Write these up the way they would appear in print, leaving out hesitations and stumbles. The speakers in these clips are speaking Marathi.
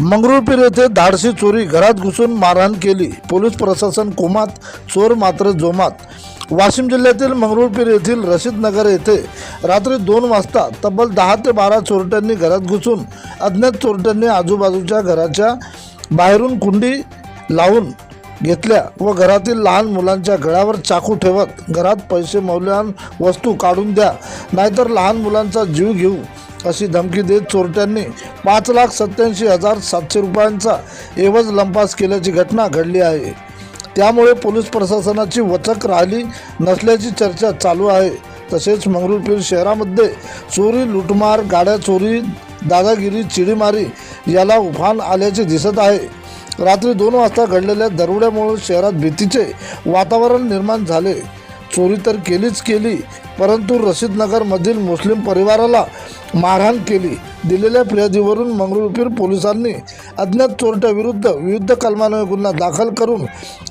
मंगरुळपीर येथे धाडसी चोरी, घरात घुसून मारहाण केली, पोलीस प्रशासन कोमात, चोर मात्र जोमात। वाशिम जिल्ह्यातील मंगरुळपीर येथील रशीदनगर येथे रात्री 2 वाजता तब्बल 10 ते 12 चोरट्यांनी घरात घुसून अज्ञात चोरट्यांनी आजूबाजूच्या घराच्या बाहेरून कुंडी लावून घेतल्या व घरातील लहान मुलांच्या गळ्यावर चाकू ठेवत घरात पैसे मौल्यवान वस्तू काढून द्या नाहीतर लहान मुलांचा जीव घेऊ अशी धमकी देत चोरट्यांनी 5,87,700 रुपयांचा एवज लंपास केल्याची घटना घडली आहे। त्यामुळे पोलीस प्रशासनाची वचक राहिली नसल्याची चर्चा चालू आहे। तसेच मंगरुळपीर शहरामध्ये चोरी, लुटमार, गाड्या चोरी, दादागिरी, चिडीमारी याला उफाण आल्याचे दिसत आहे। रात्री 2 वाजता घडलेल्या दरोड्यामुळे शहरात भीतीचे वातावरण निर्माण झाले। चोरी तर केलीच केली, परंतु रशीदनगरमधील मुस्लिम परिवाराला मारहाण केली। दिलेल्या फिर्यादीवरून मंगरुळपीर पोलिसांनी अज्ञात चोरट्याविरुद्ध विविध कलमान्वये गुन्हा दाखल करून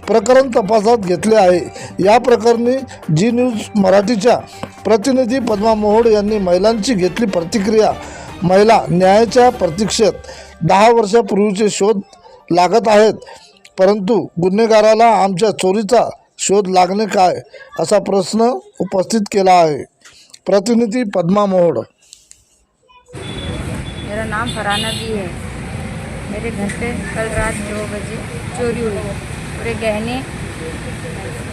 प्रकरण तपासात घेतले आहे। या प्रकरणी जी न्यूज मराठीच्या प्रतिनिधी पद्मा मोहोड यांनी महिलांची घेतली प्रतिक्रिया। महिला न्यायाच्या प्रतीक्षेत 10 वर्षापूर्वीचे शोध लागत आहेत, परंतु गुन्हेगाराला आमच्या चोरीचा शोध लागणे काय असा प्रश्न उपस्थित केला आहे। प्रतिनिधी पद्मा मोहोड। मेरा नाम फराना भी है। मेरे घर पे कल रात 2 बजे चोरी हुई। पूरे गहने,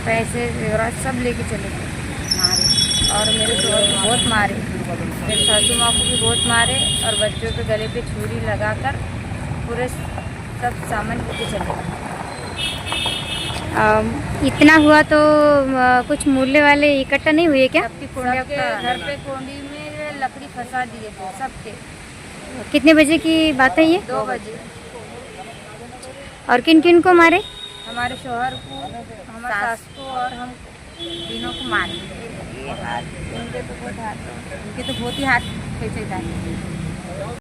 पैसे, जेवरात सब लेके चले गए मारे। और मेरे शोहर को बहुत मारे, मेरे सासू माँ को भी बहुत मारे और बच्चों के गले पे छुरी लगाकर पूरे सब सामान लेके चले गए। इतना हुआ तो कुछ मूल्य वाले इकट्ठा नहीं हुए क्या? सबके घर पे कोंडी में लकड़ी फंसा दिए थे सबके। कितने बजे की बात है ये? 2 बजे। और किन किन को मारे? हमारे शोहर को, हमारे सास को और हम तीनों को मारे। उनके तो बहुत ही हाथ पैसे जाते।